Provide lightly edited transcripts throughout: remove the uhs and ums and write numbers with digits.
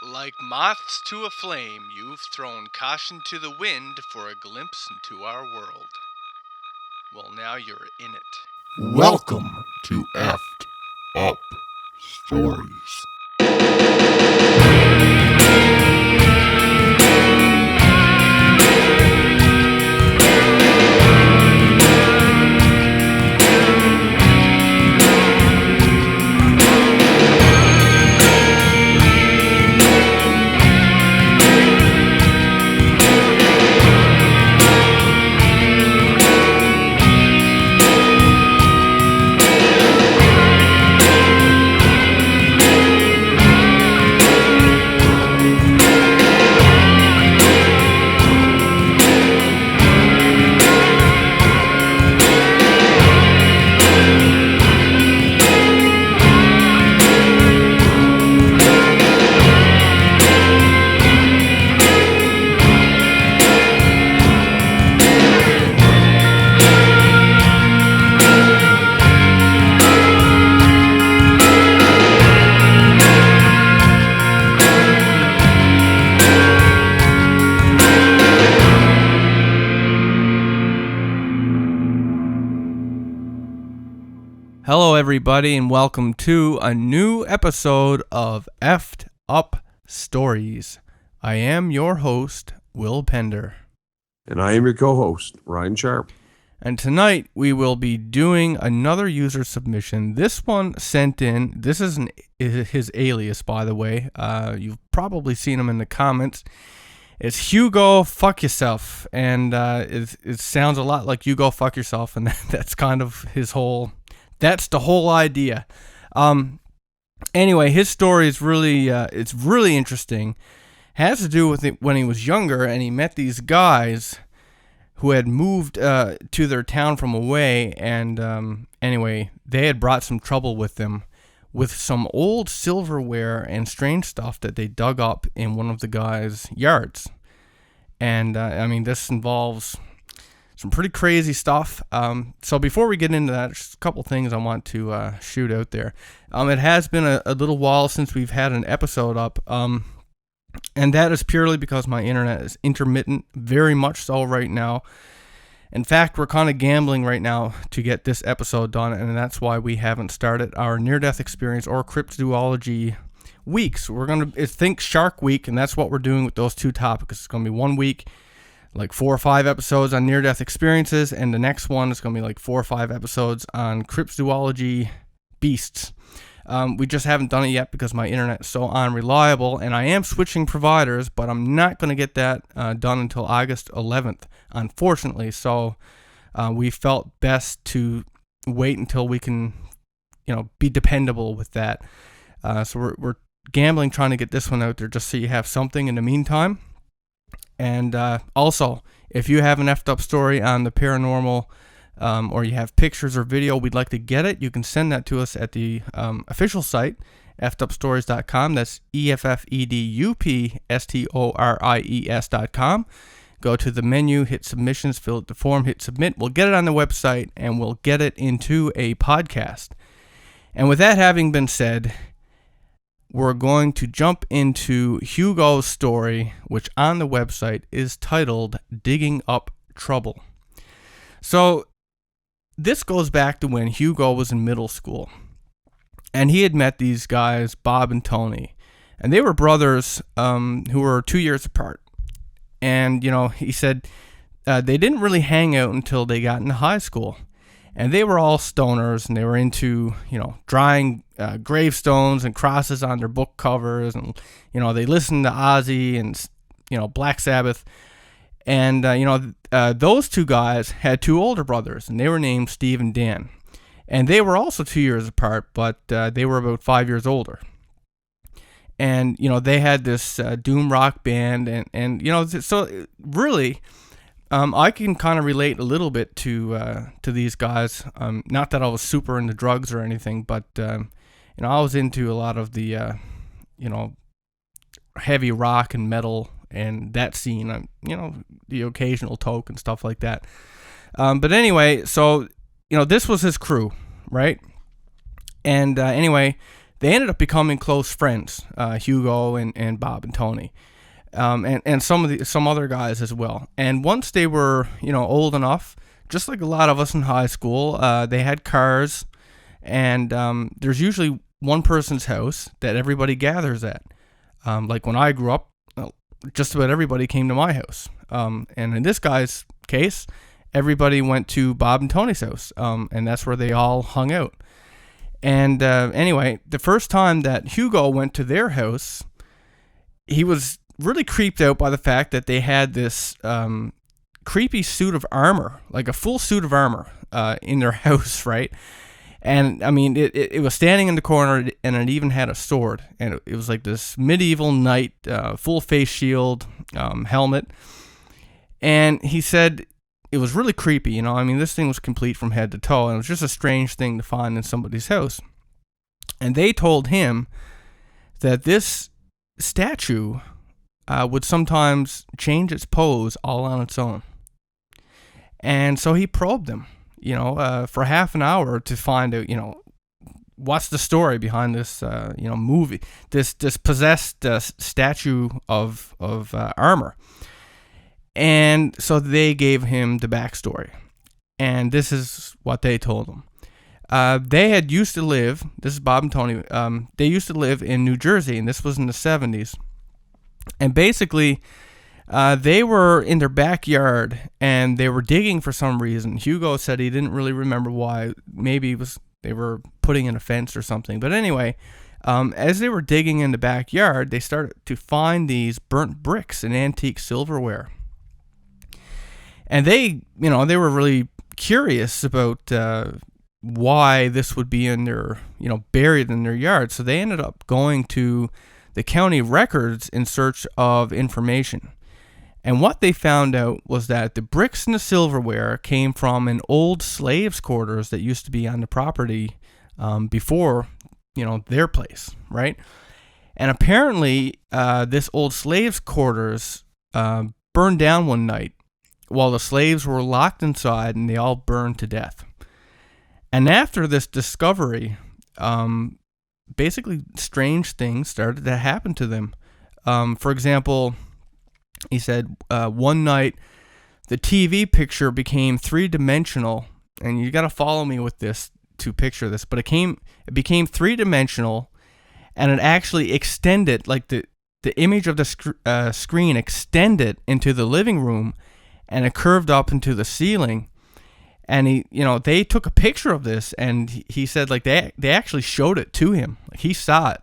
Like moths to a flame, you've thrown caution to the wind for a glimpse into our world. Well, now you're in it. Welcome to Effed Up Stories. Hello, everybody, and welcome to a new episode of Effed Up Stories. I am your host, Will Pender. And I am your co-host, Ryan Sharp. And tonight we will be doing another user submission. This one sent in, this is his alias, by the way. You've probably seen him in the comments. It's Hugo, fuck yourself. And it sounds a lot like you go fuck yourself, and that's kind of his whole... That's the whole idea. Anyway, his story is really, it's really interesting. Has to do with it when he was younger and he met these guys who had moved to their town from away. And anyway, they had brought some trouble with them with some old silverware and strange stuff that they dug up in one of the guys' yards. And I mean, this involves some pretty crazy stuff. So before we get into that, just a couple things I want to shoot out there. It has been a little while since we've had an episode up, and that is purely because my internet is intermittent, very much so right now. In fact, we're kind of gambling right now to get this episode done, and that's why we haven't started our near-death experience or cryptozoology weeks. We're going to think Shark Week, and that's what we're doing with those two topics. It's going to be 1 week, like 4 or 5 episodes on near-death experiences, and the next one is going to be like 4 or 5 episodes on cryptozoology beasts. We just haven't done it yet because my internet is so unreliable, and I am switching providers, but I'm not going to get that done until August 11th, unfortunately. So we felt best to wait until we can, be dependable with that. So we're gambling trying to get this one out there just so you have something in the meantime. And also, if you have an effed up story on the paranormal, or you have pictures or video, we'd like to get it. You can send that to us at the official site, effedupstories.com. That's EFFEDUPSTORIES.com. Go to the menu, hit submissions, fill out the form, hit submit. We'll get it on the website, and we'll get it into a podcast. And with that having been said, we're going to jump into Hugo's story, which on the website is titled Digging Up Trouble. So this goes back to when Hugo was in middle school, and he had met these guys, Bob and Tony, and they were brothers who were 2 years apart. And, he said they didn't really hang out until they got into high school. And they were all stoners, and they were into, drawing gravestones and crosses on their book covers. And, they listened to Ozzy and, Black Sabbath. And, those two guys had 2 older brothers, and they were named Steve and Dan. And they were also 2 years apart, but they were about 5 years older. And, they had this doom rock band. And so really... I can kind of relate a little bit to these guys. Not that I was super into drugs or anything, but I was into a lot of the heavy rock and metal and that scene. The occasional toke and stuff like that. But anyway, so this was his crew, right? And anyway, they ended up becoming close friends, Hugo and Bob and Tony, and some other guys as well. And once they were, old enough, just like a lot of us in high school, they had cars, and there's usually one person's house that everybody gathers at. Like when I grew up, just about everybody came to my house. And in this guy's case, everybody went to Bob and Tony's house, and that's where they all hung out. And anyway, the first time that Hugo went to their house, he was really creeped out by the fact that they had this creepy suit of armor, like a full suit of armor, in their house, right? And I mean, it was standing in the corner, and it even had a sword, and it was like this medieval knight, full face shield, helmet. And he said it was really creepy, I mean, this thing was complete from head to toe, and it was just a strange thing to find in somebody's house. And they told him that this statue would sometimes change its pose all on its own. And so he probed them, for half an hour to find out, what's the story behind this, movie, this possessed statue of armor. And so they gave him the backstory. And this is what they told him. They had used to live, this is Bob and Tony, they used to live in New Jersey, and this was in the 70s. And basically, they were in their backyard, and they were digging for some reason. Hugo said he didn't really remember why. Maybe they were putting in a fence or something. But anyway, as they were digging in the backyard, they started to find these burnt bricks and antique silverware. And they were really curious about why this would be in their, buried in their yard. So they ended up going to the county records in search of information. And what they found out was that the bricks and the silverware came from an old slaves' quarters that used to be on the property before, their place, right? And apparently, this old slaves' quarters burned down one night while the slaves were locked inside, and they all burned to death. And after this discovery, basically strange things started to happen to them. For example, he said one night the TV picture became three-dimensional, and you got to follow me with this to picture this, but it became three-dimensional, and it actually extended, like the image of the screen extended into the living room, and it curved up into the ceiling. And they took a picture of this, and he said, like, they actually showed it to him. Like, he saw it.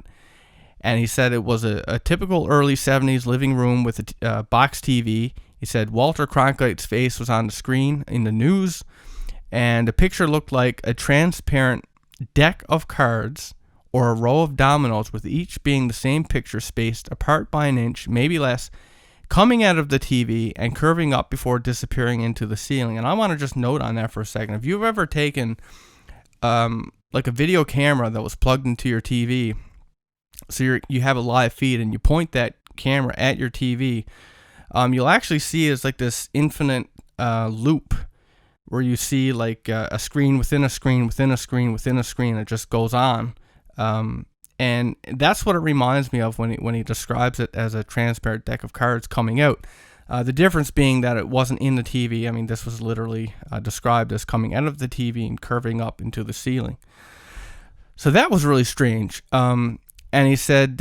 And he said it was a typical early 70s living room with a box TV. He said Walter Cronkite's face was on the screen in the news, and the picture looked like a transparent deck of cards or a row of dominoes, with each being the same picture spaced apart by an inch, maybe less, coming out of the TV and curving up before disappearing into the ceiling. And I want to just note on that for a second. If you've ever taken like a video camera that was plugged into your TV, so you have a live feed, and you point that camera at your TV, you'll actually see it's like this infinite loop where you see like a screen within a screen within a screen within a screen. It just goes on. And that's what it reminds me of when he describes it as a transparent deck of cards coming out. The difference being that it wasn't in the TV. I mean, this was literally described as coming out of the TV and curving up into the ceiling. So that was really strange. And he said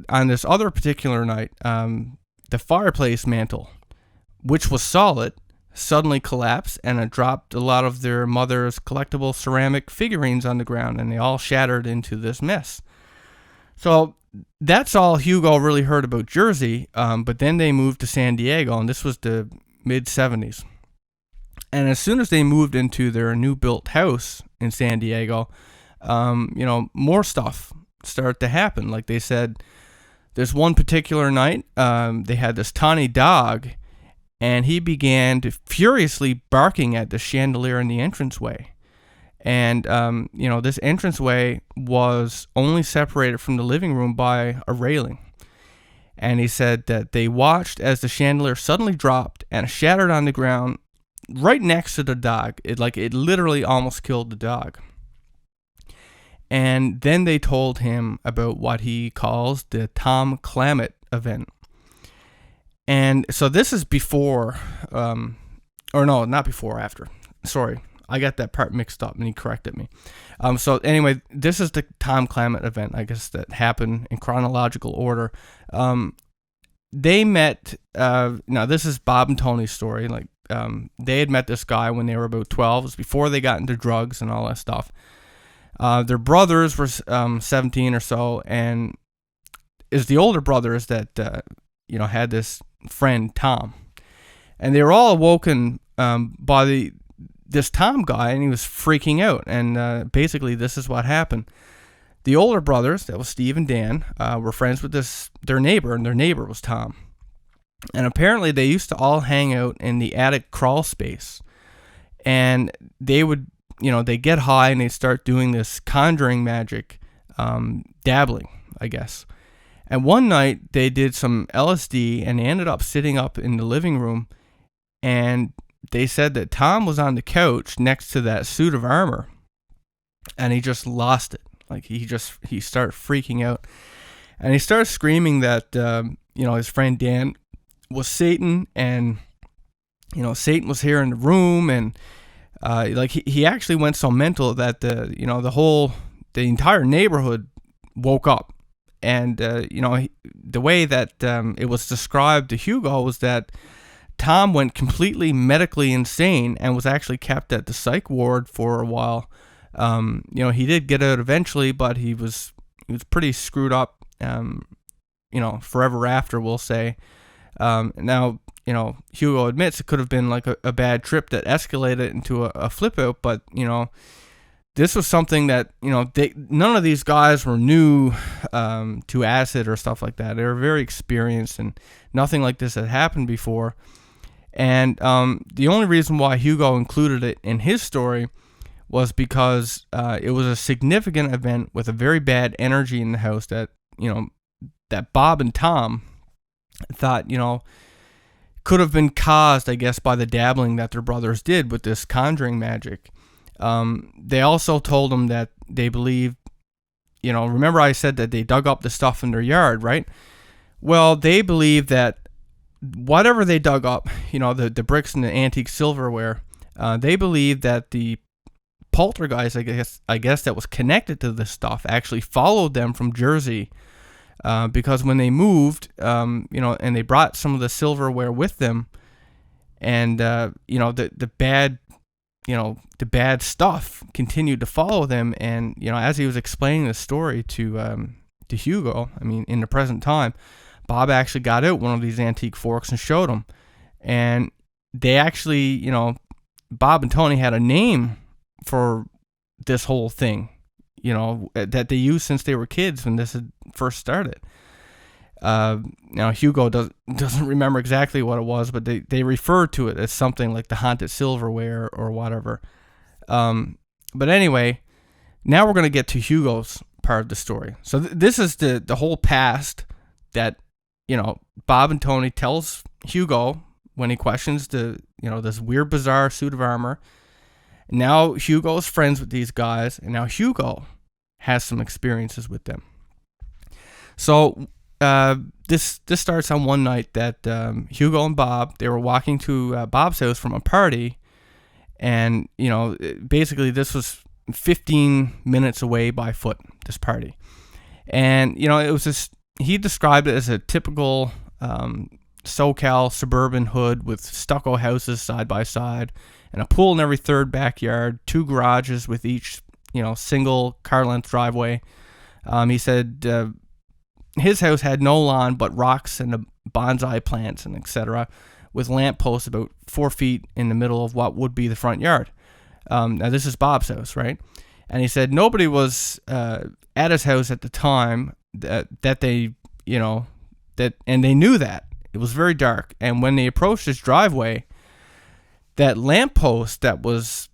on this other particular night, the fireplace mantle, which was solid, suddenly collapsed, and it dropped a lot of their mother's collectible ceramic figurines on the ground, and they all shattered into this mess. So that's all Hugo really heard about Jersey, but then they moved to San Diego, and this was the mid-70s. And as soon as they moved into their new built house in San Diego, more stuff started to happen. Like they said, there's one particular night, they had this tawny dog, and he began to furiously barking at the chandelier in the entranceway. And, this entranceway was only separated from the living room by a railing. And he said that they watched as the chandelier suddenly dropped and shattered on the ground right next to the dog. It literally almost killed the dog. And then they told him about what he calls the Tom Clammett event. And so this is before, or no, not before, after. Sorry, I got that part mixed up and he corrected me. So anyway, this is the Tom Clammett event, I guess, that happened in chronological order. They met, now this is Bob and Tony's story. Like, they had met this guy when they were about 12. It was before they got into drugs and all that stuff. Their brothers were 17 or so, and is the older brothers that had this friend Tom, and they were all awoken by this Tom guy, and he was freaking out. And basically, this is what happened. The older brothers, that was Steve and Dan, were friends with their neighbor, and their neighbor was Tom. And apparently, they used to all hang out in the attic crawl space, and they would, they get high and they start doing this conjuring magic, dabbling, I guess. And one night they did some LSD and they ended up sitting up in the living room, and they said that Tom was on the couch next to that suit of armor, and he just lost it. Like he started freaking out, and he started screaming that his friend Dan was Satan, and Satan was here in the room, and he actually went so mental that the entire neighborhood woke up. And the way that it was described to Hugo was that Tom went completely medically insane and was actually kept at the psych ward for a while. He did get out eventually, but he was pretty screwed up. Forever after, we'll say. Now, Hugo admits it could have been like a bad trip that escalated into a flip out, but this was something that none of these guys were new to acid or stuff like that. They were very experienced, and nothing like this had happened before. And the only reason why Hugo included it in his story was because it was a significant event with a very bad energy in the house that that Bob and Tom thought could have been caused, I guess, by the dabbling that their brothers did with this conjuring magic. They also told him that they believed, remember I said that they dug up the stuff in their yard, right? Well, they believe that whatever they dug up, the bricks and the antique silverware, they believe that the poltergeist, I guess that was connected to this stuff actually followed them from Jersey, because when they moved, and they brought some of the silverware with them, and the bad stuff continued to follow them. And as he was explaining the story to Hugo, in the present time, Bob actually got out one of these antique forks and showed him, and they actually, Bob and Tony had a name for this whole thing, that they used since they were kids when this had first started. Now Hugo doesn't remember exactly what it was, but they refer to it as something like the haunted silverware or whatever. But anyway, now we're going to get to Hugo's part of the story. So this is the whole past that Bob and Tony tells Hugo when he questions this weird bizarre suit of armor. Now Hugo's friends with these guys, and now Hugo has some experiences with them. So this starts on one night that Hugo and Bob, they were walking to Bob's house from a party, and basically this was 15 minutes away by foot, this party. And it was this, he described it as a typical SoCal suburban hood with stucco houses side by side, and a pool in every third backyard, 2 garages with each single car length driveway. He said his house had no lawn but rocks and bonsai plants and etc., with lampposts about 4 feet in the middle of what would be the front yard. Now this is Bob's house, right? And he said nobody was at his house at the time that they, and they knew that. It was very dark, and when they approached his driveway, that lamppost that was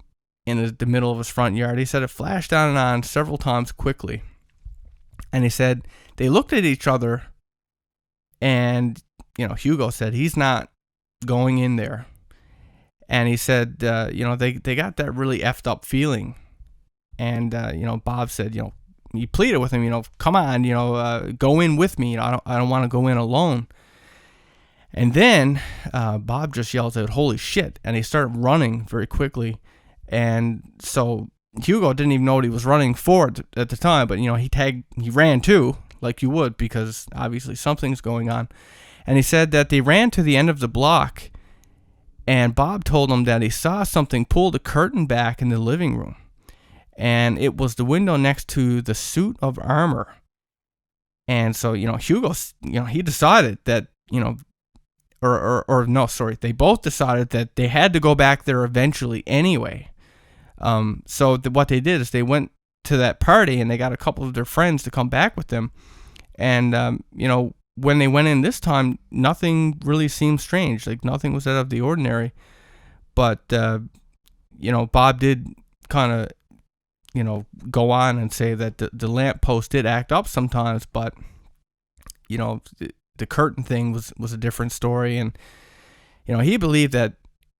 in the middle of his front yard, he said it flashed on and on several times quickly. And he said they looked at each other, and Hugo said he's not going in there. And he said they got that really effed up feeling. And Bob said he pleaded with him, come on, go in with me. I don't want to go in alone. And then Bob just yells out, "Holy shit!" And he started running very quickly. And so Hugo didn't even know what he was running for at the time, but he ran too, like you would, because obviously something's going on. And he said that they ran to the end of the block, and Bob told him that he saw something pull the curtain back in the living room, and it was the window next to the suit of armor. And so Hugo, he decided that they both decided that they had to go back there eventually anyway. So what they did is they went to that party, and they got a couple of their friends to come back with them. And, when they went in this time, nothing really seemed strange. Like, nothing was out of the ordinary. But, Bob did kind of, go on and say that the lamppost did act up sometimes, but, the curtain thing was a different story. And, he believed that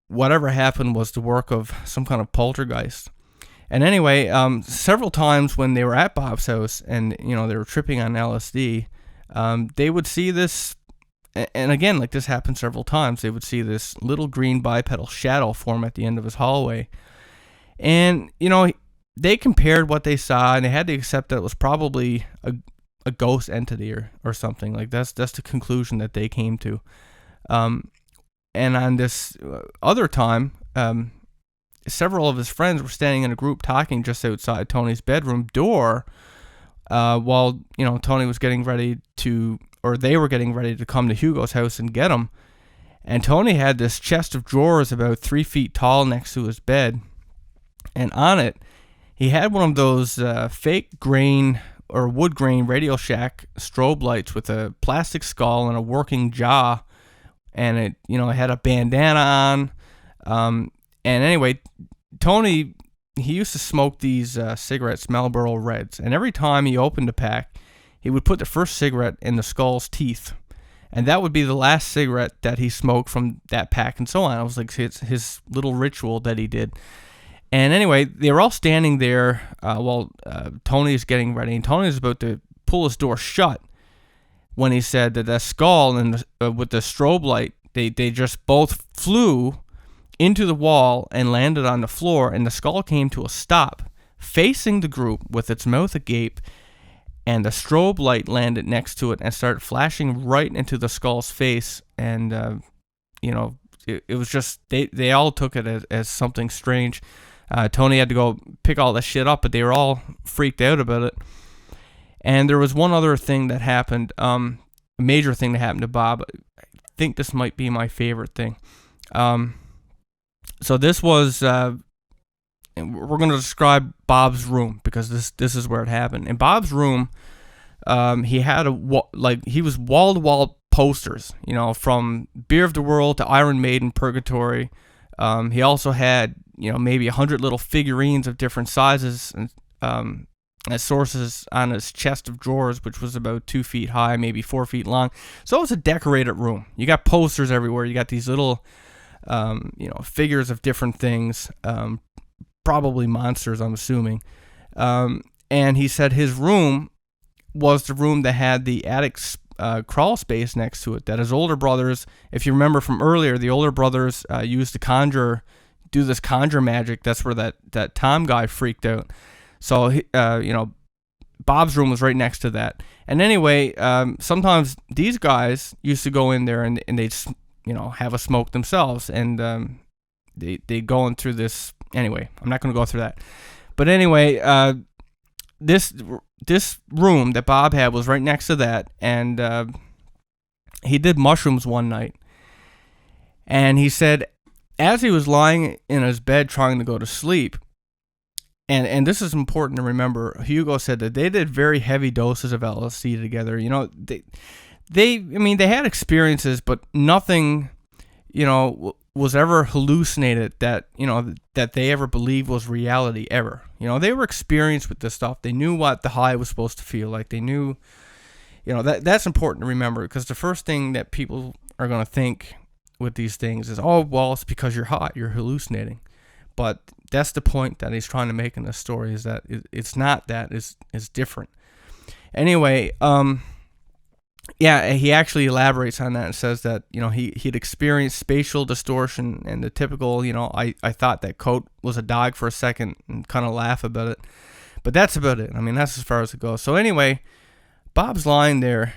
whatever happened was the work of some kind of poltergeist. And anyway, several times when they were at Bob's house and, they were tripping on LSD, they would see this, and again, like this happened several times, they would see this little green bipedal shadow form at the end of his hallway. And, they compared what they saw, and they had to accept that it was probably a ghost entity or something. Like, that's the conclusion that they came to. And on this other time, several of his friends were standing in a group talking just outside Tony's bedroom door, while Tony was getting ready to, or they were getting ready to come to Hugo's house and get him. And Tony had this chest of drawers about 3 feet tall next to his bed, and on it he had one of those fake grain or wood grain Radio Shack strobe lights with a plastic skull and a working jaw, and it had a bandana on. And anyway, Tony, he used to smoke these cigarettes, Marlboro Reds, and every time he opened a pack, he would put the first cigarette in the skull's teeth, and that would be the last cigarette that he smoked from that pack, and so on. It was like his little ritual that he did. And anyway, they were all standing there while Tony's getting ready, and Tony's about to pull his door shut when he said that the skull and with the strobe light, they just both flew into the wall and landed on the floor, and the skull came to a stop, facing the group with its mouth agape, and the strobe light landed next to it and started flashing right into the skull's face. And it was just they all took it as something strange. Tony had to go pick all that shit up, but they were all freaked out about it. And there was one other thing that happened, a major thing that happened to Bob. I think this might be my favorite thing. So this was, we're going to describe Bob's room, because this is where it happened. In Bob's room, he had he was wall-to-wall posters, from Beer of the World to Iron Maiden, Purgatory. He also had, maybe 100 little figurines of different sizes and as sources on his chest of drawers, which was about 2 feet high, maybe 4 feet long. So it was a decorated room. You got posters everywhere. You got these little, figures of different things, probably monsters, I'm assuming. And he said his room was the room that had the attic crawl space next to it, that his older brothers, if you remember from earlier, the older brothers used to do this conjure magic. That's where that Tom guy freaked out. So, Bob's room was right next to that. And anyway, sometimes these guys used to go in there and they'd, have a smoke themselves. And they'd go in through this. Anyway, I'm not going to go through that. But anyway, this room that Bob had was right next to that. And he did mushrooms one night. And he said, as he was lying in his bed trying to go to sleep, and this is important to remember, Hugo said that they did very heavy doses of LSD together. They had experiences, but nothing, was ever hallucinated that they ever believed was reality ever. They were experienced with this stuff. They knew what the high was supposed to feel like. They knew, that's important to remember, because the first thing that people are going to think with these things is, oh, well, it's because you're high, you're hallucinating. But that's the point that he's trying to make in this story, is that it's not that, it's different. Anyway, yeah, he actually elaborates on that and says that, he'd experienced spatial distortion and the typical, I thought that coat was a dog for a second and kind of laugh about it. But that's about it. I mean, that's as far as it goes. So anyway, Bob's lying there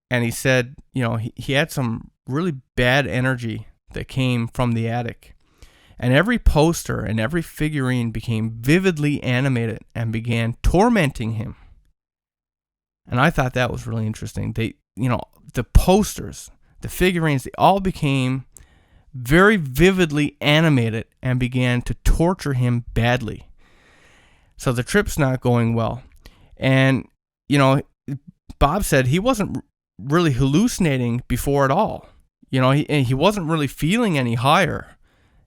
and he said, he had some really bad energy that came from the attic. And every poster and every figurine became vividly animated and began tormenting him. And I thought that was really interesting. The posters, the figurines, they all became very vividly animated and began to torture him badly. So the trip's not going well. And, Bob said he wasn't really hallucinating before at all. He wasn't really feeling any higher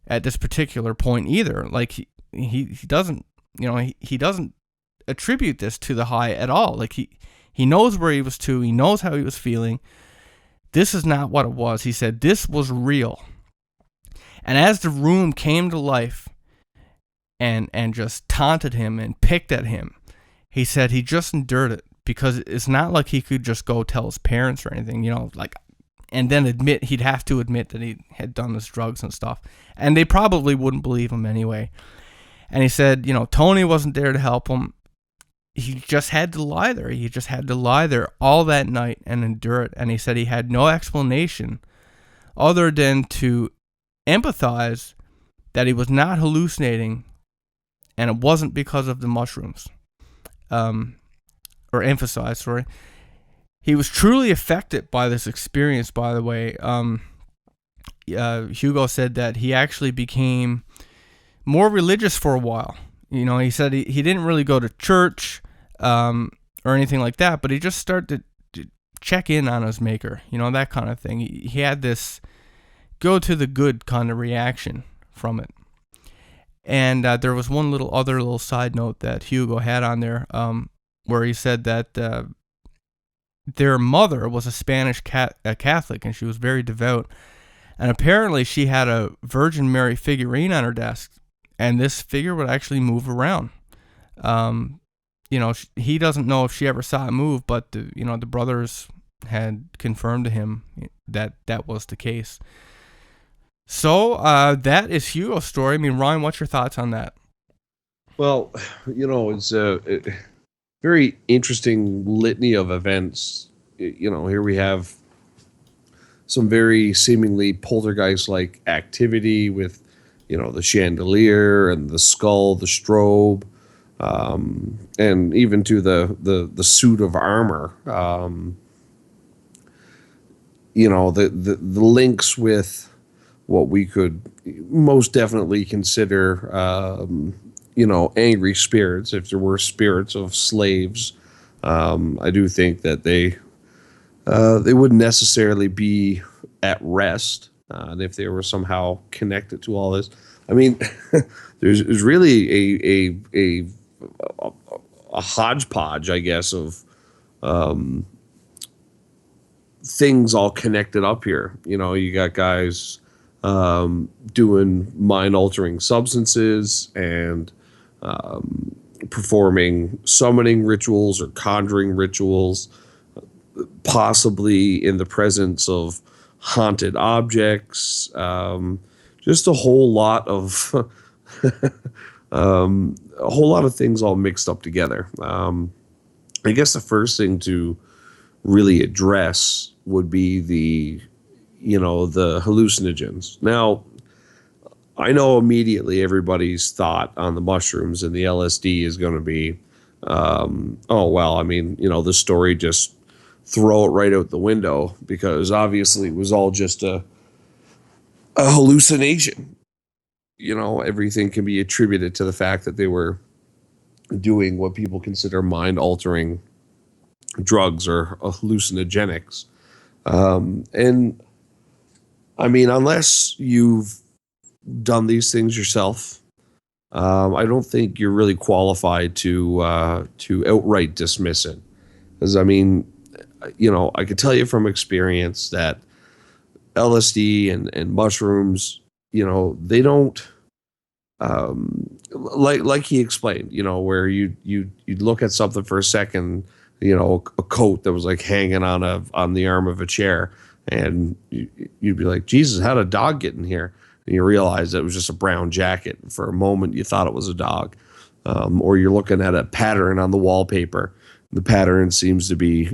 at this particular point either. Like he doesn't, he doesn't attribute this to the high at all. Like he knows where he was to. He knows how he was feeling. This is not what it was. He said this was real. And as the room came to life and just taunted him and picked at him, he said he just endured it because it's not like he could just go tell his parents or anything, and then he'd have to admit that he had done this drugs and stuff. And they probably wouldn't believe him anyway. And he said, Tony wasn't there to help him. He just had to lie there. He just had to lie there all that night and endure it. And he said he had no explanation other than to empathize that he was not hallucinating and it wasn't because of the mushrooms. Or emphasize, sorry. He was truly affected by this experience, by the way. Hugo said that he actually became more religious for a while. He said he didn't really go to church or anything like that, but he just started to check in on his maker, that kind of thing. He had this go to the good kind of reaction from it. And there was one other little side note that Hugo had on there, where he said that their mother was a Spanish Catholic, and she was very devout. And apparently she had a Virgin Mary figurine on her desk, and this figure would actually move around. He doesn't know if she ever saw it move, but the brothers had confirmed to him that that was the case. So that is Hugo's story. I mean, Ryan, what's your thoughts on that? Well, it's a very interesting litany of events. Here we have some very seemingly poltergeist-like activity with, the chandelier and the skull, the strobe, and even to the suit of armor. The links with what we could most definitely consider, angry spirits, if there were spirits of slaves. I do think that they wouldn't necessarily be at rest, and if they were somehow connected to all this. I mean, there's really a hodgepodge, I guess, of things all connected up here. You got guys doing mind-altering substances and performing summoning rituals or conjuring rituals, possibly in the presence of haunted objects, just a whole lot of things all mixed up together. I guess the first thing to really address would be the hallucinogens. Now, I know immediately everybody's thought on the mushrooms and the LSD is going to be, the story, just throw it right out the window, because obviously it was all just a hallucination. Everything can be attributed to the fact that they were doing what people consider mind-altering drugs or hallucinogenics. And I mean, unless you've done these things yourself, I don't think you're really qualified to outright dismiss it. Because I mean, I could tell you from experience that LSD and mushrooms, they don't, like he explained, where you'd look at something for a second, a coat that was like hanging on the arm of a chair, and you'd be like, Jesus, how did a dog get in here? And you realize that it was just a brown jacket. For a moment, you thought it was a dog. Or you're looking at a pattern on the wallpaper. The pattern seems to be,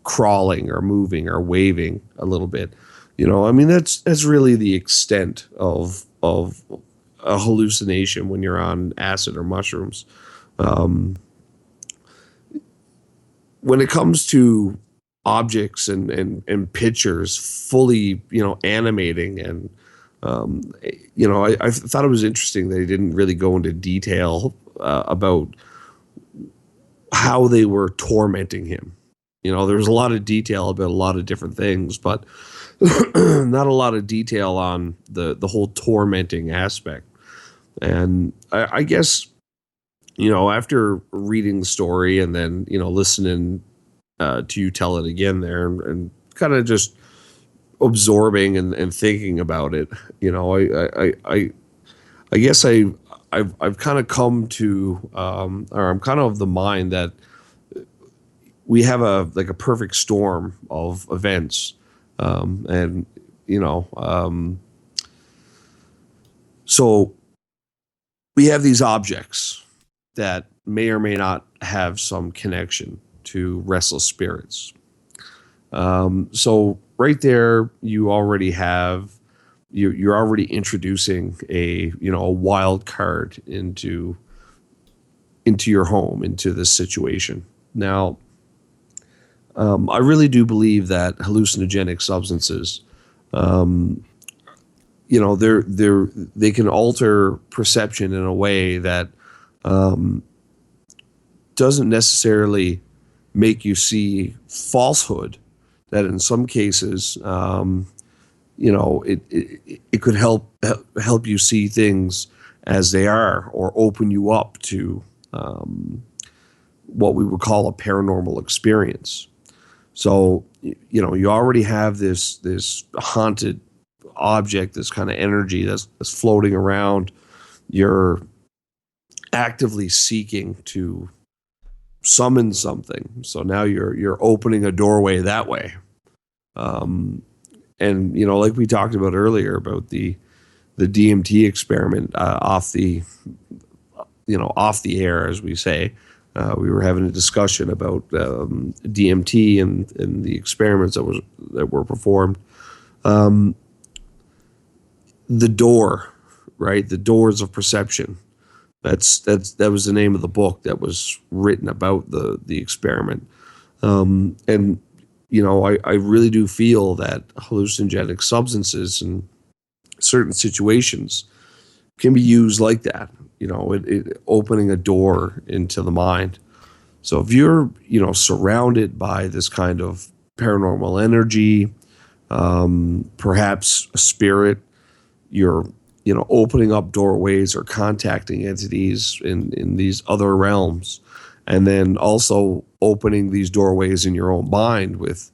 crawling or moving or waving a little bit. I mean, that's really the extent of a hallucination when you're on acid or mushrooms. When it comes to objects and pictures fully, animating and I thought it was interesting that he didn't really go into detail about how they were tormenting him. There was a lot of detail about a lot of different things, but not a lot of detail on the whole tormenting aspect. And I guess, after reading the story and then, listening to you tell it again there and kind of just absorbing and thinking about it, I guess I've kind of come to, or I'm kind of the mind that we have a perfect storm of events, and so we have these objects that may or may not have some connection to restless spirits. So right there, you already have you're already introducing a wild card into your home, into this situation. Now, I really do believe that hallucinogenic substances, they can alter perception in a way that doesn't necessarily make you see falsehood. That in some cases, it could help you see things as they are, or open you up to what we would call a paranormal experience. So, you already have this haunted object, this kind of energy that's floating around. You're actively seeking to summon something. So now you're opening a doorway that way. And like we talked about earlier about the DMT experiment, off the air, as we say. We were having a discussion about DMT and the experiments that were performed. The door, right? The doors of perception. That was the name of the book that was written about the experiment. And I really do feel that hallucinogenic substances in certain situations can be used like that. It opening a door into the mind. So if you're, surrounded by this kind of paranormal energy, perhaps a spirit, you're, opening up doorways or contacting entities in these other realms, and then also opening these doorways in your own mind with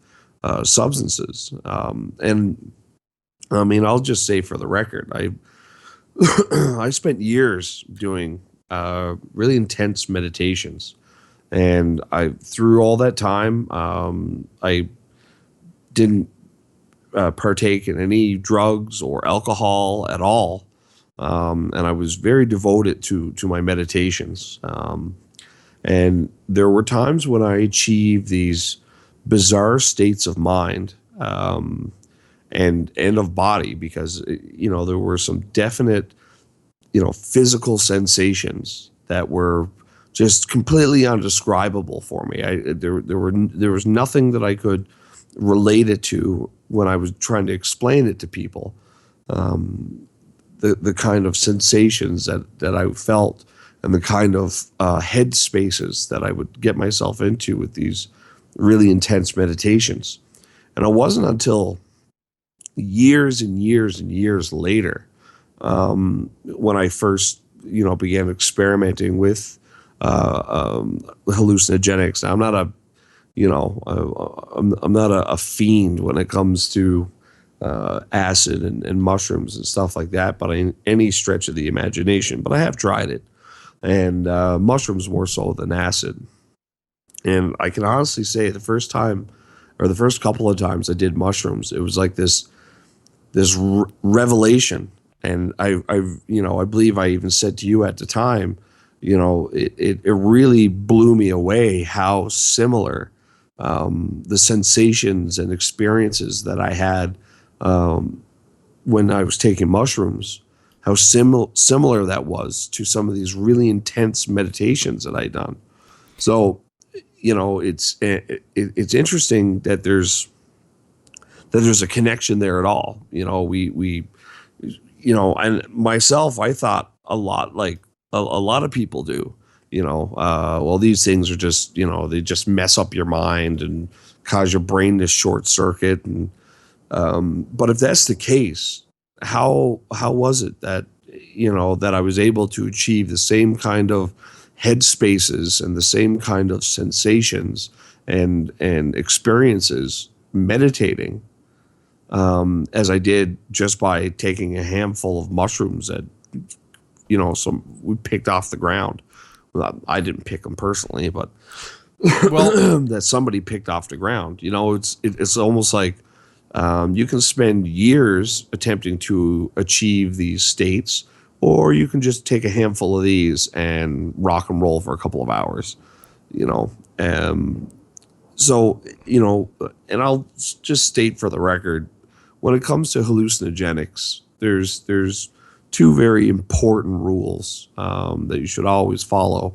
substances. And I mean, I'll just say for the record, I spent years doing really intense meditations, and through all that time, I didn't partake in any drugs or alcohol at all, and I was very devoted to my meditations. And there were times when I achieved these bizarre states of mind, and of body, because there were some definite physical sensations that were just completely undescribable for me. There was nothing that I could relate it to when I was trying to explain it to people. The kind of sensations that I felt, and the kind of head spaces that I would get myself into with these really intense meditations. And it wasn't until years and years and years later, when I first, began experimenting with hallucinogenics. Now, I'm not I'm not a fiend when it comes to acid and mushrooms and stuff like that, but in any stretch of the imagination. But I have tried it, and mushrooms more so than acid. And I can honestly say the first time, or the first couple of times I did mushrooms, it was like this revelation. And I believe I even said to you at the time, it really blew me away how similar the sensations and experiences that I had when I was taking mushrooms, how similar that was to some of these really intense meditations that I'd done. So, it's interesting that there's a connection there at all. And myself, I thought a lot like a lot of people do. Well, these things are just, they just mess up your mind and cause your brain to short circuit. And but if that's the case, how was it that that I was able to achieve the same kind of head spaces and the same kind of sensations and experiences meditating as I did just by taking a handful of mushrooms that some we picked off the ground. Well, I didn't pick them personally, but Well, that somebody picked off the ground. It's almost like you can spend years attempting to achieve these states, or you can just take a handful of these and rock and roll for a couple of hours. You know, so and I'll just state for the record, when it comes to hallucinogenics, there's two very important rules that you should always follow,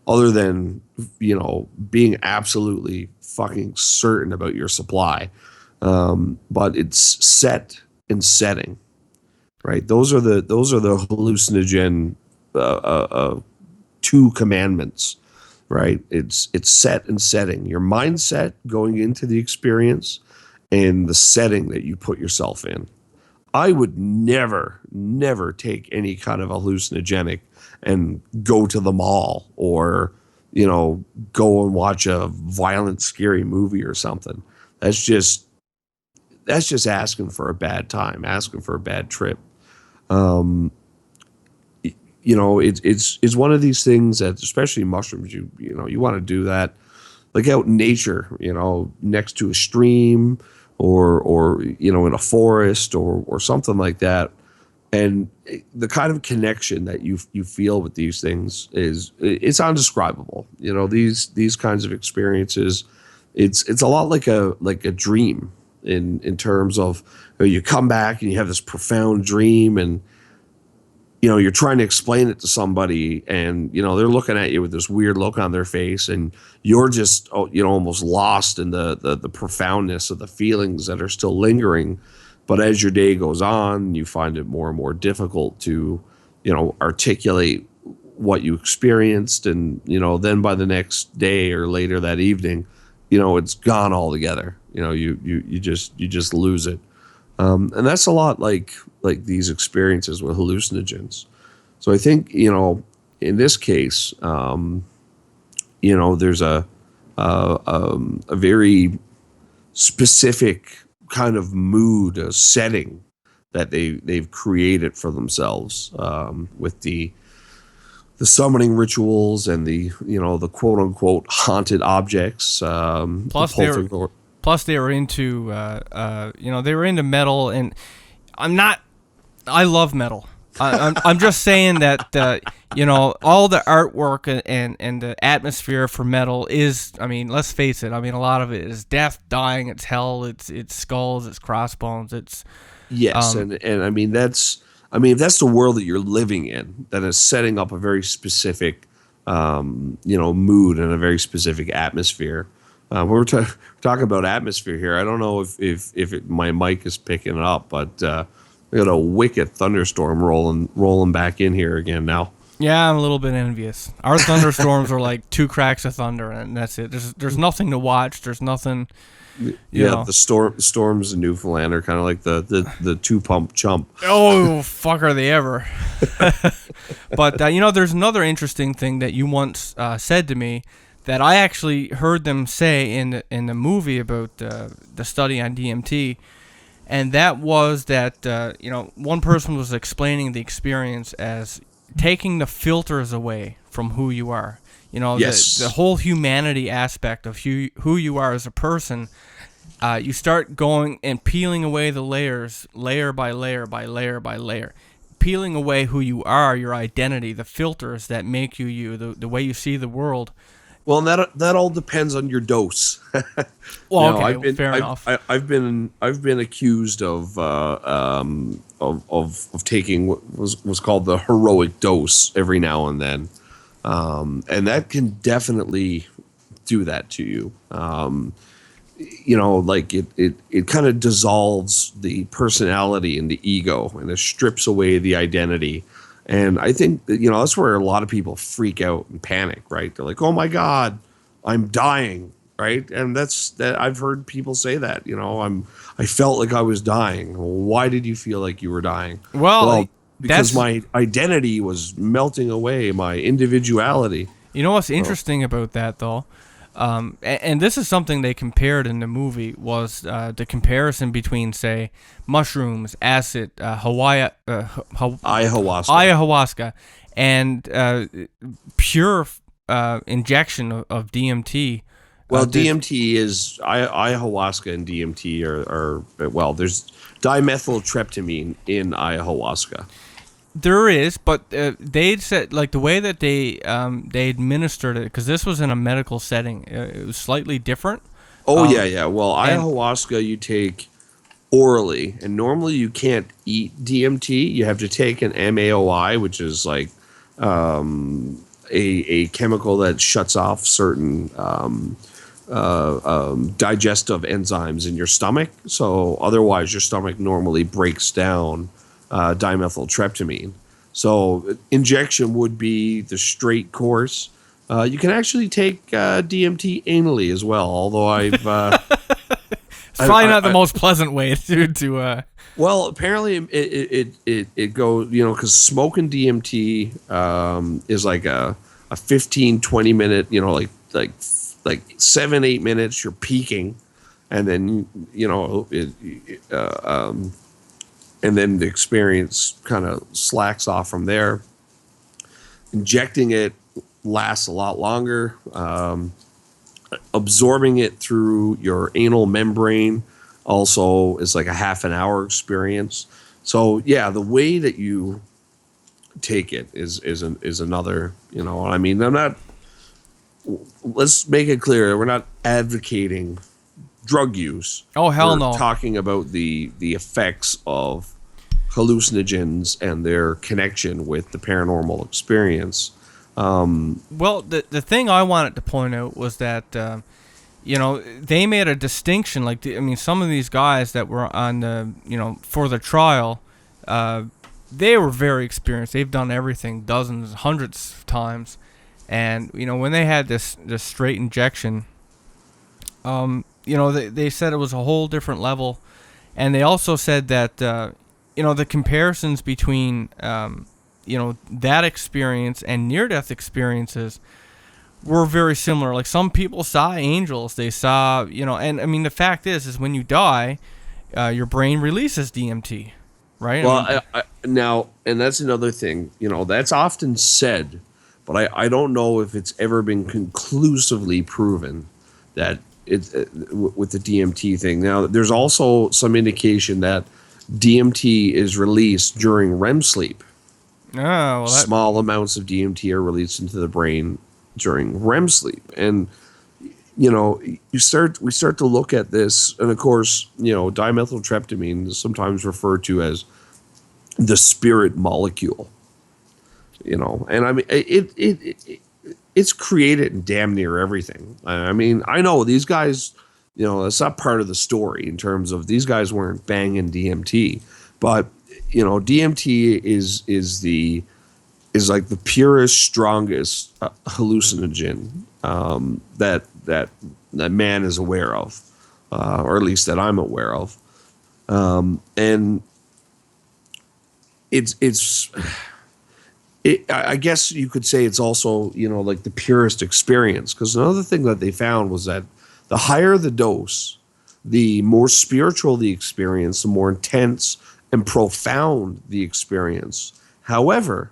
other than being absolutely fucking certain about your supply. But it's set and setting, right? Those are the hallucinogen two commandments, right? It's set and setting. Your mindset going into the experience and the setting that you put yourself in. I would never take any kind of hallucinogenic and go to the mall or, go and watch a violent, scary movie or something. That's just asking for a bad time, asking for a bad trip. It's one of these things that, especially mushrooms, you want to do that like out in nature, next to a stream or in a forest or something like that. And the kind of connection that you feel with these things it's undescribable. These kinds of experiences, it's a lot like a dream in terms of you come back and you have this profound dream and you're trying to explain it to somebody and they're looking at you with this weird look on their face and you're just almost lost in the profoundness of the feelings that are still lingering. But as your day goes on, you find it more and more difficult to articulate what you experienced, and then by the next day or later that evening, it's gone altogether. You just lose it. And that's a lot like these experiences with hallucinogens. So I think, in this case, there's a very specific kind of mood, a setting that they've created for themselves with the summoning rituals and the quote unquote haunted objects. plus they were into they were into metal, and I love metal. I'm just saying that all the artwork and the atmosphere for metal is, let's face it, a lot of it is death, dying, it's hell, it's skulls, it's crossbones, it's yes, and if that's the world that you're living in, then it's setting up a very specific mood and a very specific atmosphere. We're talking about atmosphere here. I don't know if my mic is picking it up, but we got a wicked thunderstorm rolling back in here again now. Yeah, I'm a little bit envious. Our thunderstorms are like 2 cracks of thunder, and that's it. There's nothing to watch. There's nothing. The storms in Newfoundland are kind of like the 2-pump chump. Oh, fuck, are they ever? But there's another interesting thing that you once said to me that I actually heard them say in the movie about the study on DMT. And that was that, one person was explaining the experience as taking the filters away from who you are. The Yes. whole humanity aspect of who you are as a person. You start going and peeling away the layers, layer by layer by layer by layer, peeling away who you are, your identity, the filters that make you, the way you see the world. Well, and that all depends on your dose. Well, Now, okay, fair enough. I've been accused of taking what was called the heroic dose every now and then, and that can definitely do that to you. Like it kind of dissolves the personality and the ego, and it strips away the identity. And I think that, that's where a lot of people freak out and panic, right? They're like, "Oh my God, I'm dying," right? And that I've heard people say that, I felt like I was dying. Well, why did you feel like you were dying? Well, Well, because my identity was melting away, my individuality. you know what's interesting about that though, and this is something they compared in the movie, was the comparison between, say, mushrooms, acid, Ayahuasca. ayahuasca, and pure injection of DMT. Well, DMT is ayahuasca and DMT are well. There's dimethyltryptamine in ayahuasca. There is, but they said, like, the way that they administered it, because this was in a medical setting, it was slightly different. Oh yeah. Well, ayahuasca you take orally, and normally you can't eat DMT. You have to take an MAOI, which is like a chemical that shuts off certain digestive enzymes in your stomach. So otherwise, your stomach normally breaks down dimethyltryptamine. So injection would be the straight course. You can actually take DMT anally as well, although I've It's probably not the most pleasant way to. Well, apparently it goes, because smoking DMT is like a 15, 20 minute, like 7-8 minutes you're peaking, and then and then the experience kind of slacks off from there. Injecting it lasts a lot longer. Absorbing it through your anal membrane also is like a half an hour experience. So yeah, the way that you take it is another. I mean, I'm not. Let's make it clear, we're not advocating drug use. Oh, hell no. We're talking about the effects of hallucinogens and their connection with the paranormal experience. Well, the thing I wanted to point out was that they made a distinction. Like, some of these guys that were on the for the trial, they were very experienced. They've done everything dozens, hundreds of times, and when they had this straight injection, they said it was a whole different level, and they also said that the comparisons between that experience and near-death experiences were very similar. Like, some people saw angels, they saw, and I mean, the fact is when you die, your brain releases DMT, right? Well, now, and that's another thing, that's often said, but I don't know if it's ever been conclusively proven that it's with the DMT thing. Now, there's also some indication that DMT is released during REM sleep. Oh, well, Small amounts of DMT are released into the brain during REM sleep, and we start to look at this, and of course, dimethyltryptamine is sometimes referred to as the spirit molecule. And I mean, it's created in damn near everything. I mean, I know these guys, it's not part of the story in terms of these guys weren't banging DMT, but DMT is like the purest, strongest hallucinogen that man is aware of, or at least that I'm aware of, and I guess you could say it's also like the purest experience, because another thing that they found was that the higher the dose, the more spiritual the experience, the more intense and profound the experience. However,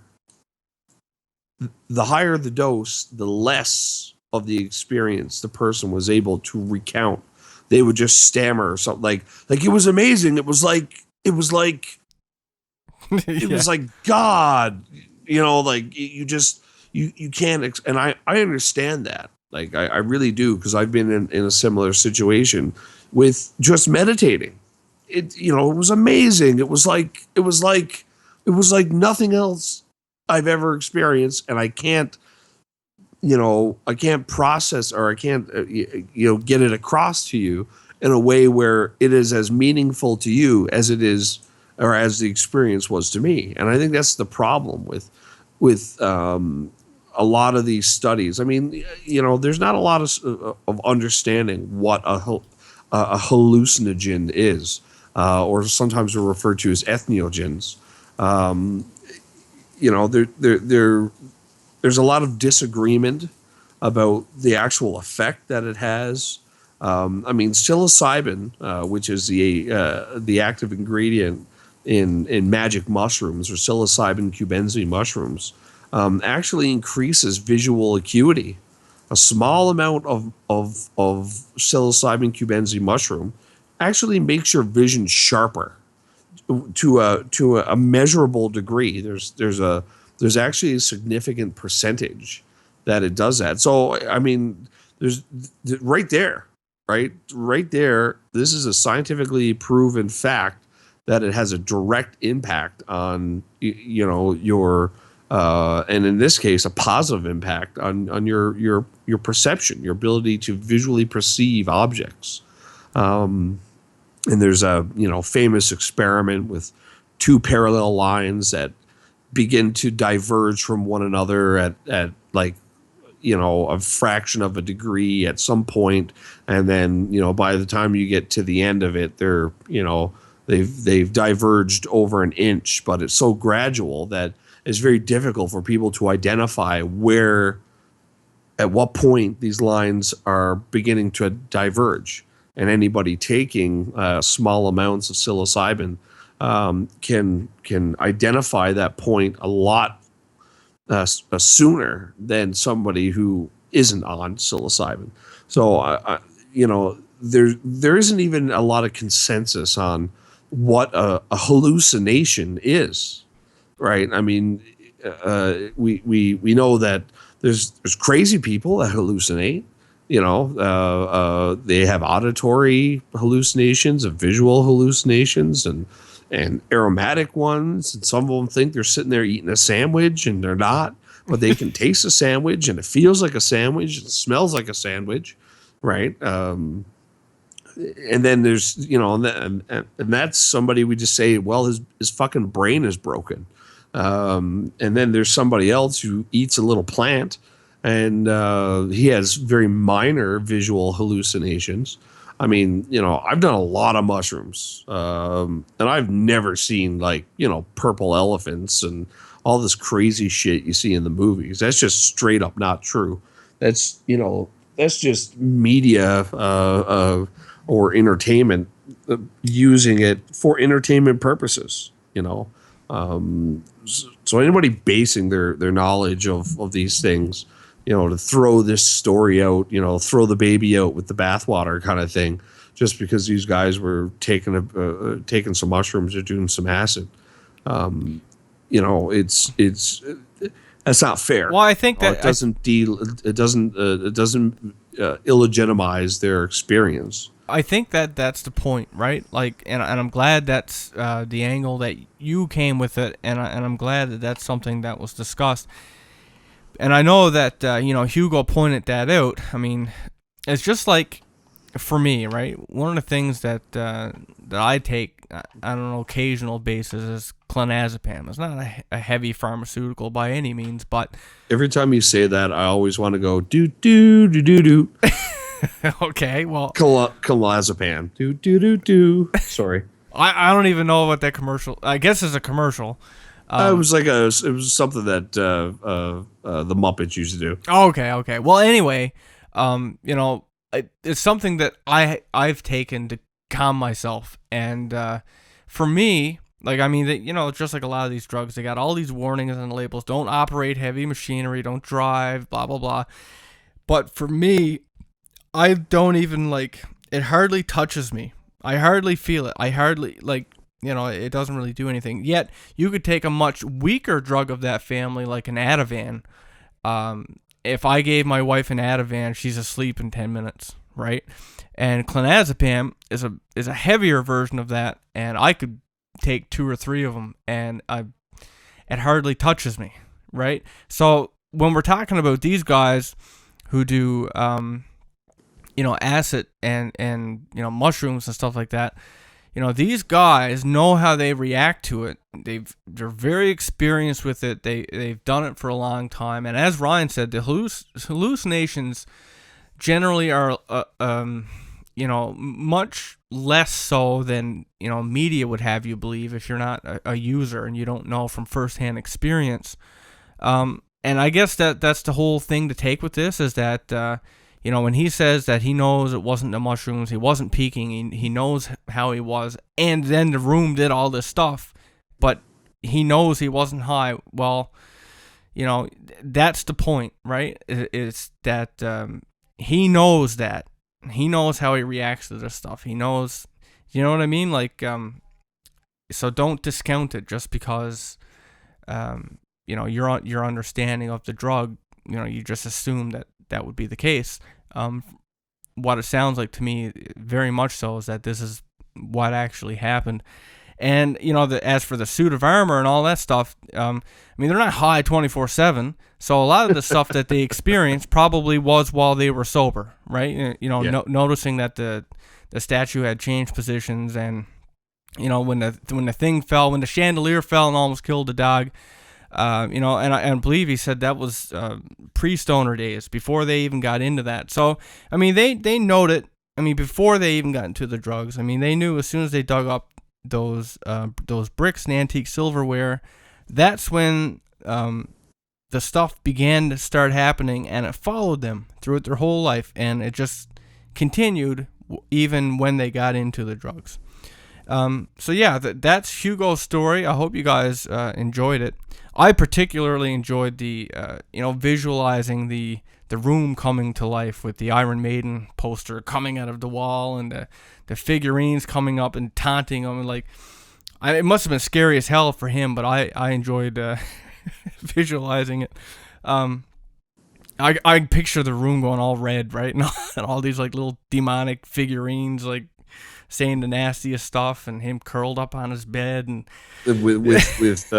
the higher the dose, the less of the experience the person was able to recount. They would just stammer or something like it was amazing. It Yeah. was like God, like you can't, and I understand that. Like I really do, because I've been in a similar situation with just meditating. It was amazing. It was like nothing else I've ever experienced, and I can't process, or I can't get it across to you in a way where it is as meaningful to you as it is, or as the experience was to me. And I think that's the problem with a lot of these studies. I mean, there's not a lot of understanding what a hallucinogen is, or sometimes they're referred to as entheogens. Um, you know, there, there, there, there's a lot of disagreement about the actual effect that it has. I mean, psilocybin, which is the active ingredient in magic mushrooms, or psilocybin cubensi mushrooms, actually increases visual acuity. A small amount of psilocybin cubensi mushroom actually makes your vision sharper to a measurable degree. There's actually a significant percentage that it does that. So I mean, there's right there, right there. This is a scientifically proven fact that it has a direct impact on your and in this case a positive impact on your perception, your ability to visually perceive objects. And there's a famous experiment with two parallel lines that begin to diverge from one another at like a fraction of a degree at some point, and then by the time you get to the end of it, they've diverged over an inch, but it's so gradual that it's very difficult for people to identify where, at what point these lines are beginning to diverge. And anybody taking small amounts of psilocybin can identify that point a lot sooner than somebody who isn't on psilocybin. So there isn't even a lot of consensus on what a hallucination is, right? I mean, we know that there's crazy people that hallucinate. They have auditory hallucinations, of visual hallucinations, and aromatic ones. And some of them think they're sitting there eating a sandwich, and they're not. But they can taste a sandwich, and it feels like a sandwich, and it smells like a sandwich, right? And then there's and that's somebody we just say, well, his fucking brain is broken. And then there's somebody else who eats a little plant, and he has very minor visual hallucinations. I mean, I've done a lot of mushrooms, and I've never seen purple elephants and all this crazy shit you see in the movies. That's just straight up not true. That's just media or entertainment, using it for entertainment purposes. So anybody basing their knowledge of these things, to throw this story out, throw the baby out with the bathwater kind of thing, just because these guys were taking some mushrooms or doing some acid, it's that's not fair. Well, I think that it doesn't illegitimize their experience. I think that that's the point, right? Like, and I'm glad that's the angle that you came with it, and I'm glad that that's something that was discussed. And I know that Hugo pointed that out. I mean, it's just like, for me, right? One of the things that I take on an occasional basis is clonazepam. It's not a heavy pharmaceutical by any means, but every time you say that, I always want to go do do do do do. Okay, well, clonazepam. Do do do do. Sorry, I don't even know what that commercial. I guess it's a commercial. It was something that the Muppets used to do. Okay. Well, anyway, it's something that I've taken to calm myself, and for me, Like, I mean, they, just like a lot of these drugs, they got all these warnings and labels. Don't operate heavy machinery. Don't drive. Blah blah blah. But for me, I don't even like. It hardly touches me. I hardly feel it. I hardly like. It doesn't really do anything. Yet you could take a much weaker drug of that family, like an Ativan. If I gave my wife an Ativan, she's asleep in 10 minutes, right? And clonazepam is a heavier version of that, and I could take 2 or 3 of them, and it hardly touches me, right? So when we're talking about these guys who do, acid and mushrooms and stuff like that, these guys know how they react to it. They're very experienced with it. They've done it for a long time. And as Ryan said, the hallucinations generally are, much less so than media would have you believe if you're not a user and you don't know from firsthand experience. And I guess that's the whole thing to take with this is that. When he says that he knows it wasn't the mushrooms, he wasn't peaking, he knows how he was, and then the room did all this stuff, but he knows he wasn't high. Well, that's the point, right? It's that he knows that. He knows how he reacts to this stuff. He knows, you know what I mean? Like, so don't discount it just because, your understanding of the drug, you just assume that would be the case. What it sounds like to me, very much so, is that this is what actually happened. And as for the suit of armor and all that stuff, they're not high 24/7, so a lot of the stuff that they experienced probably was while they were sober, right? Noticing that the statue had changed positions, and when the thing fell, when the chandelier fell and almost killed the dog. And I believe he said that was pre-stoner days, before they even got into that. So, they knowed it. Before they even got into the drugs. They knew as soon as they dug up those bricks and antique silverware, that's when the stuff began to start happening, and it followed them throughout their whole life, and it just continued even when they got into the drugs. So yeah, that's Hugo's story. I hope you guys enjoyed it. I particularly enjoyed the visualizing the room coming to life with the Iron Maiden poster coming out of the wall and the figurines coming up and taunting him. And it must have been scary as hell for him, but I enjoyed visualizing it. I picture the room going all red, right, and all these little demonic figurines saying the nastiest stuff, and him curled up on his bed, and with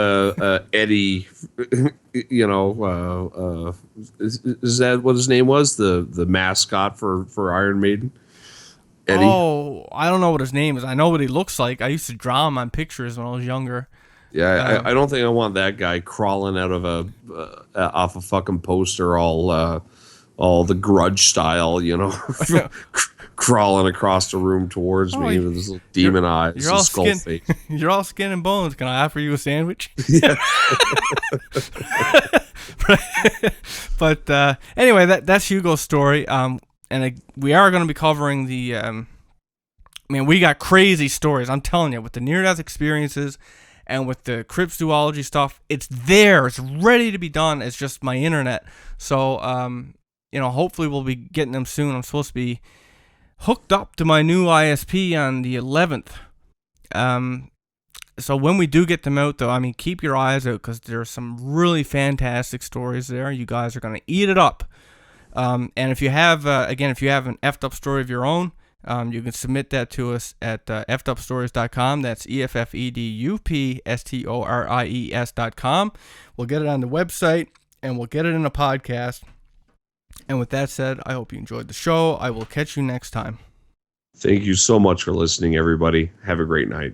Eddie, is that what his name was? The mascot for Iron Maiden, Eddie. Oh, I don't know what his name is. I know what he looks like. I used to draw him on pictures when I was younger. Yeah, I don't think I want that guy crawling out of off a fucking poster, all the Grudge style, crawling across the room towards me with his little demon eyes and skull face. You're all skin and bones. Can I offer you a sandwich? Yeah. But anyway, that's Hugo's story. We are going to be covering the. We got crazy stories. I'm telling you, with the near-death experiences and with the crypt zoology stuff, it's there. It's ready to be done. It's just my internet. So, hopefully we'll be getting them soon. I'm supposed to be hooked up to my new ISP on the 11th. So when we do get them out, though, keep your eyes out, because there's some really fantastic stories there. You guys are going to eat it up. And if you have, if you have an effed up story of your own, you can submit that to us at effedupstories.com. That's EFFEDUPSTORIES.com. We'll get it on the website, and we'll get it in a podcast. And with that said, I hope you enjoyed the show. I will catch you next time. Thank you so much for listening, everybody. Have a great night.